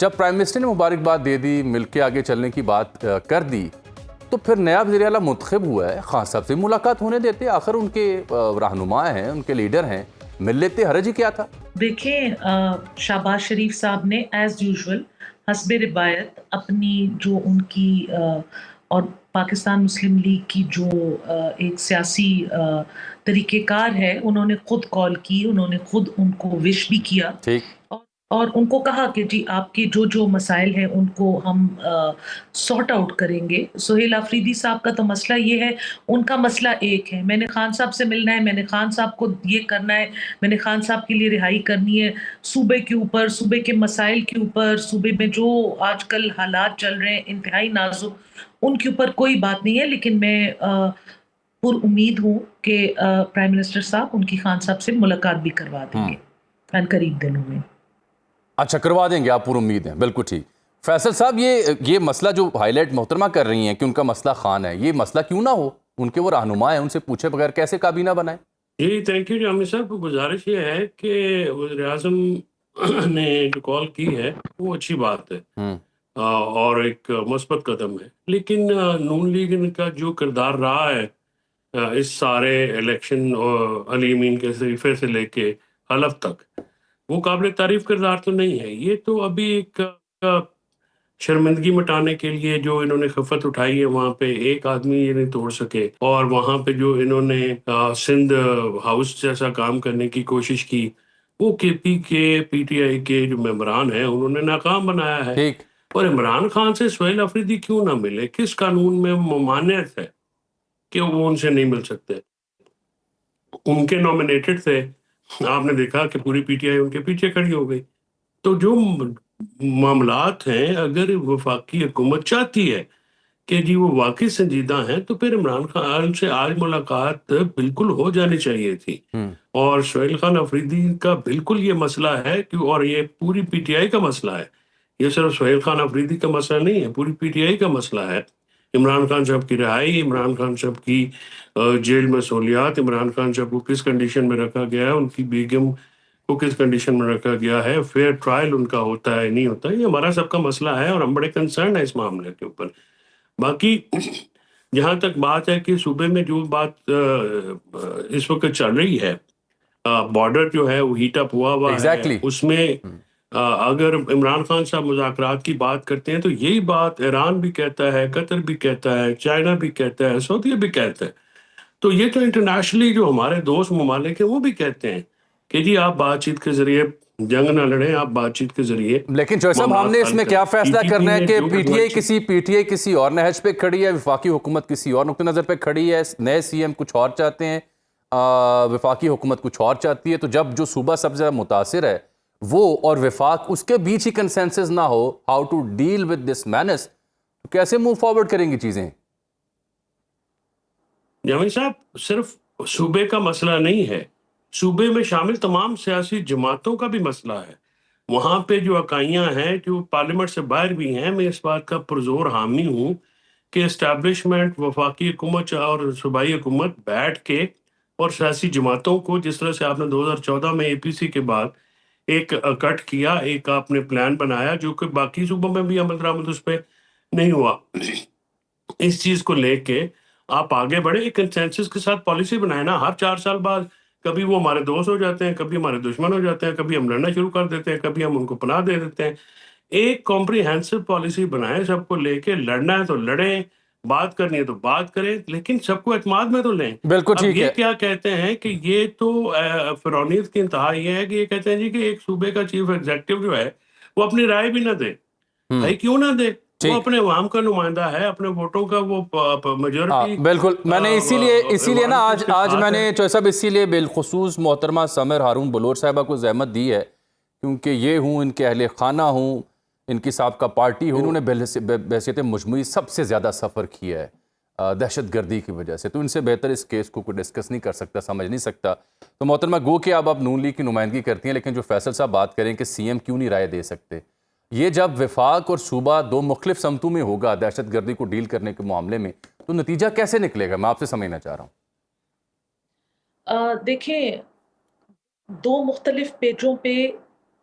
جب prime minister نے مبارکباد دے دی, مل کے آگے چلنے کی بات کر دی, تو پھر نیا وزیر اعلیٰ منتخب ہوا ہے, خان صاحب سے ملاقات ہونے دیتے, آخر ان کے رہنما ہیں, ان کے لیڈر ہیں, مل لیتے, حرج ہی کیا تھا؟ دیکھیں شہباز شریف صاحب نے ایز یوزول حسب روایت اپنی جو ان کی اور پاکستان مسلم لیگ کی جو ایک سیاسی طریقہ کار ہے, انہوں نے خود کال کی, انہوں نے خود ان کو وش بھی کیا اور ان کو کہا کہ جی آپ کے جو مسائل ہیں ان کو ہم سارٹ آؤٹ کریں گے. سہیل آفریدی صاحب کا تو مسئلہ یہ ہے, ان کا مسئلہ ایک ہے, میں نے خان صاحب سے ملنا ہے, میں نے خان صاحب کو یہ کرنا ہے, میں نے خان صاحب کے لیے رہائی کرنی ہے. صوبے کے اوپر, صوبے کے مسائل کے اوپر, صوبے میں جو آج کل حالات چل رہے ہیں انتہائی نازک, ان کے اوپر کوئی بات نہیں ہے. لیکن میں پر امید ہوں کہ پرائم منسٹر صاحب ان کی خان صاحب سے ملاقات بھی کروا دیں گے ان قریب دنوں میں. اچھا, کروا دیں گے آپ, پر امید ہیں, بالکل ٹھیک. فیصل صاحب, یہ مسئلہ جو ہائی لائٹ محترمہ کر رہی ہیں کہ ان کا مسئلہ خان ہے, یہ مسئلہ کیوں نہ ہو, ان کے وہ رہنما ہیں, ان سے پوچھے بغیر کیسے کابینہ بنائیں؟ جی تھینک یو جامع صاحب. گزارش یہ ہے کہ وزیر اعظم نے جو کال کی ہے وہ اچھی بات ہے اور ایک مثبت قدم ہے, لیکن نون لیگ کا جو کردار رہا ہے اس سارے الیکشن علی امین کے صحیفے سے لے کے حلف تک, وہ قابل تعریف کردار تو نہیں ہے. یہ تو ابھی ایک شرمندگی مٹانے کے لیے جو انہوں نے خفت اٹھائی ہے, وہاں پہ ایک آدمی یہ نہیں توڑ سکے, اور وہاں پہ جو انہوں نے سندھ ہاؤس جیسا کام کرنے کی کوشش کی, وہ کے پی ٹی آئی کے جو ممبران ہیں انہوں نے ناکام بنایا ہے. اور عمران خان سے سہیل آفریدی کیوں نہ ملے؟ کس قانون میں ممانعت ہے کہ وہ ان سے نہیں مل سکتے؟ ان کے نومینیٹڈ تھے, آپ نے دیکھا کہ پوری پی ٹی آئی ان کے پیچھے کھڑی ہو گئی. تو جو معاملات ہیں, اگر وفاقی حکومت چاہتی ہے کہ جی وہ واقعی سنجیدہ ہیں, تو پھر عمران خان سے آج ملاقات بالکل ہو جانی چاہیے تھی. اور سہیل خان آفریدی کا بالکل یہ مسئلہ ہے کہ, اور یہ پوری پی ٹی آئی کا مسئلہ ہے, یہ صرف سہیل خان آفریدی کا مسئلہ نہیں ہے, پوری پی ٹی آئی کا مسئلہ ہے. عمران خان صاحب کی رہائی, عمران خان صاحب کی جیل میں سہولیات, عمران خان صاحب کو کس کنڈیشن میں رکھا گیا ہے, ان کی بیگم کو کس کنڈیشن میں رکھا گیا ہے, فیئر ٹرائل ان کا ہوتا ہے نہیں ہوتا, یہ ہمارا سب کا مسئلہ ہے اور ہم بڑے کنسرن ہیں اس معاملے کے اوپر. باقی جہاں تک بات ہے کہ صوبے میں جو بات اس وقت چل رہی ہے, بارڈر جو ہے وہ ہیٹ اپ ہوا ہے, اس میں اگر عمران خان صاحب مذاکرات کی بات کرتے ہیں تو یہی بات ایران بھی کہتا ہے, قطر بھی کہتا ہے, چائنا بھی کہتا ہے, سعودیہ بھی کہتا ہے. تو یہ تو انٹرنیشنلی جو ہمارے دوست ممالک ہیں وہ بھی کہتے ہیں کہ جی آپ بات چیت کے ذریعے جنگ نہ لڑیں, آپ بات چیت کے ذریعے. لیکن چوہے صاحب, ہم نے اس میں کیا فیصلہ کرنا ہے کہ پی ٹی آئی کسی اور نہج پہ کھڑی ہے, وفاقی حکومت کسی اور نقطہ نظر پہ کھڑی ہے, نئے سی ایم کچھ اور چاہتے ہیں, وفاقی حکومت کچھ اور چاہتی ہے. تو جب جو صوبہ سب سے زیادہ متاثر ہے وہ اور وفاق, اس کے بیچ ہی کنسنسس نہ ہو how to deal with this menace, کیسے موو فارورڈ کریں گی چیزیں؟ جاوید صاحب, صرف صوبے کا مسئلہ نہیں ہے, صوبے میں شامل تمام سیاسی جماعتوں کا بھی مسئلہ ہے. وہاں پہ جو اکائیاں ہیں جو پارلیمنٹ سے باہر بھی ہیں, میں اس بات کا پرزور حامی ہوں کہ اسٹیبلشمنٹ, وفاقی حکومت اور صوبائی حکومت بیٹھ کے اور سیاسی جماعتوں کو, جس طرح سے آپ نے 2014 میں اے پی سی کے بعد ایک کٹ کیا, ایک آپ نے پلان بنایا جو کہ باقی صوبوں میں بھی عمل درآمد اس پہ نہیں ہوا, اس چیز کو لے کے آپ آگے بڑھے, ایک کنسنسس کے ساتھ پالیسی بنائے نا. ہر 4 سال بعد کبھی وہ ہمارے دوست ہو جاتے ہیں, کبھی ہمارے دشمن ہو جاتے ہیں, کبھی ہم لڑنا شروع کر دیتے ہیں, کبھی ہم ان کو پناہ دے دیتے ہیں. ایک کمپریہنسو پالیسی بنائیں, سب کو لے کے, لڑنا ہے تو لڑیں, بات کرنی ہے تو بات کریں, لیکن سب کو اعتماد میں تو لیں. بالکل ٹھیک ہے. یہ کیا کہتے ہیں کہ یہ تو فرونیت کی انتہا یہ ہے کہ یہ کہتے ہیں جی کہ ایک صوبے کا چیف ایگزیکٹو جو ہے وہ اپنی رائے بھی نہ دے. بھائی کیوں نہ دے؟ وہ اپنے عوام کا نمائندہ ہے, اپنے ووٹوں کا وہ میجورٹی. بالکل, میں نے اسی لیے نا آج میں نے چوہے صاحب اسی لیے بالخصوص محترمہ سمر ہارون بلور صاحبہ کو زحمت دی ہے, کیونکہ یہ ہوں, ان کے اہل خانہ ہوں, ان کی سابقہ پارٹی ہوں, انہوں نے بحیثیت مجموعی سب سے زیادہ سفر کیا ہے دہشت گردی کی وجہ سے, تو ان سے بہتر اس کیس کو کوئی ڈسکس نہیں کر سکتا, سمجھ نہیں سکتا. تو محترمہ گو کہ آپ نون لیگ کی نمائندگی کرتی ہیں, لیکن جو فیصل صاحب بات کریں کہ سی ایم کیوں نہیں رائے دے سکتے, یہ جب وفاق اور صوبہ دو مختلف سمتوں میں ہوگا دہشت گردی کو ڈیل کرنے کے معاملے میں, تو نتیجہ کیسے نکلے گا؟ میں آپ سے سمجھنا چاہ رہا ہوں. دیکھیں, 2 مختلف پیجوں پہ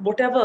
whatever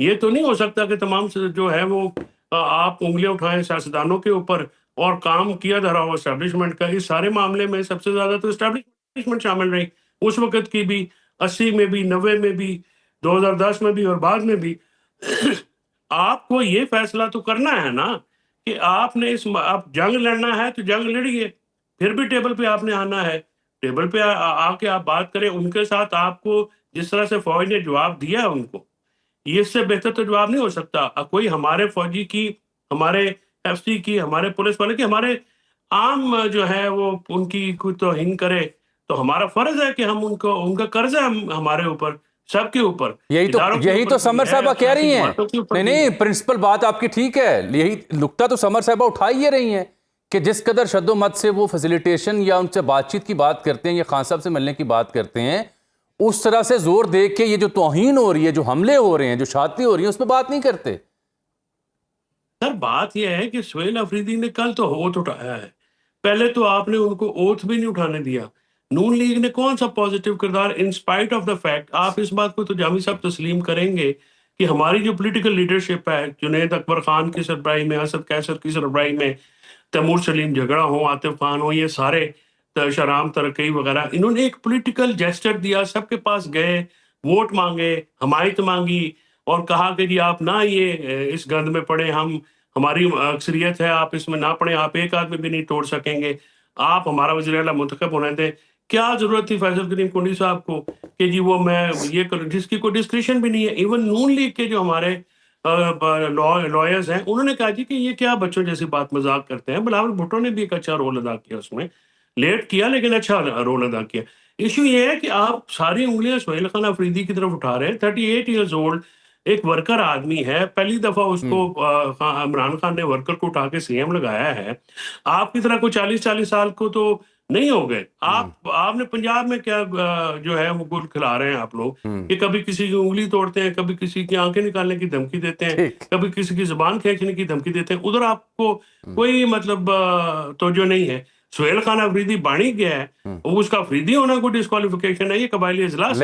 یہ تو نہیں ہو سکتا کہ تمام جو ہے وہ آپ انگلیاں اٹھائیں سیاستدانوں کے اوپر اور کام کیا دھرا ہو اسٹیبلشمنٹ کا. اس سارے معاملے میں سب سے زیادہ تو اسٹیبلشمنٹ شامل رہی اس وقت کی بھی, 80 میں بھی, 90 میں بھی, 2010 میں بھی اور بعد میں بھی. آپ کو یہ فیصلہ تو کرنا ہے نا کہ آپ نے آپ جنگ لڑنا ہے تو جنگ لڑیے, پھر بھی ٹیبل پہ آپ نے آنا ہے, ٹیبل پہ آ کے آپ بات کریں ان کے ساتھ. آپ کو جس طرح سے فوج نے جواب دیا ہے ان کو, یہ اس سے بہتر تو جواب نہیں ہو سکتا. کوئی ہمارے فوجی کی, ہمارے ایف سی کی, ہمارے پولیس والے کی, ہمارے عام جو ہے وہ ان کی کوئی توہین کرے تو ہمارا فرض ہے کہ ہم ان کا قرض ہے ہمارے اوپر, سب کے اوپر. یہی تو سمر صاحبہ کہہ رہی ہیں. نہیں, پرنسپل بات آپ کی ٹھیک ہے, یہی نکتہ تو سمر صاحبہ اٹھا ہی رہی ہیں کہ جس قدر شد و مت سے وہ فیسیلیٹیشن یا ان سے بات چیت کی بات کرتے ہیں یا خان صاحب سے ملنے کی بات کرتے ہیں, اس طرح سے زور دے کے یہ جو توہین ہو رہی ہے, جو حملے ہو رہے ہیں, جو شادی ہو رہی ہیں, اس پہ بات نہیں کرتے. سر بات یہ ہے کہ سہیل افریدی نے کل تو اوتھ اٹھایا ہے, پہلے تو آپ نے ان کو اوتھ بھی نہیں اٹھانے دیا. نون لیگ نے کون سا پازیٹیو کردار, in spite of the fact, آپ اس بات کو تو جامی صاحب تسلیم کریں گے کہ ہماری جو پولیٹیکل لیڈرشپ ہے, جنید اکبر خان کی سربراہی میں, اسد کیسر کی سربراہی میں, تیمور سلیم جھگڑا ہو, عاطف خان ہو, یہ سارے, شرام ترکی وغیرہ, انہوں نے ایک پولیٹیکل جیسچر دیا, سب کے پاس گئے, ووٹ مانگے, حمایت مانگی اور کہا کہ جی آپ نہ یہ اس گند میں پڑے, ہماری اکثریت ہے, آپ اس میں نہ پڑیں, آپ ایک آدمی بھی نہیں توڑ سکیں گے, آپ ہمارا وزیر اعلیٰ منتخب ہونے دیں. کیا ضرورت تھی فیصل کریم کنڈی صاحب کو کہ جی وہ میں یہ کروں, جس کی کوئی ڈسکریشن بھی نہیں ہے. ایون نون لیگ کے جو ہمارے لائرز ہیں, انہوں نے کہا جی کہ یہ کیا بچوں جیسی بات مذاق کرتے ہیں. بلاول بھٹو نے بھی ایک اچھا رول ادا کیا, اس میں لیٹ کیا لیکن اچھا رول ادا کیا. ایشو یہ ہے کہ آپ ساری انگلیاں سہیل خان افریدی کی طرف اٹھا رہے ہیں. 38 ایئرز اولڈ ایک ورکر آدمی ہے, پہلی دفعہ اس کو عمران خان نے ورکر کو اٹھا کے سی ایم لگایا ہے. آپ کی طرح کوئی 40 سال کو تو نہیں ہو گئے. آپ نے پنجاب میں کیا جو ہے وہ گل کھلا رہے ہیں آپ لوگ, کہ کبھی کسی کی انگلی توڑتے ہیں, کبھی کسی کی آنکھیں نکالنے کی دھمکی دیتے ہیں, کبھی کسی کی زبان کھینچنے کی دھمکی دیتے ہیں. ادھر آپ کو کوئی مطلب توجہ نہیں ہے. سہیل خان افریدی بانی گیا ہے, اس کا افریدی ہونا کوئی ڈسکوالیفیکیشن ہے؟ یہ قبائلی اجلاس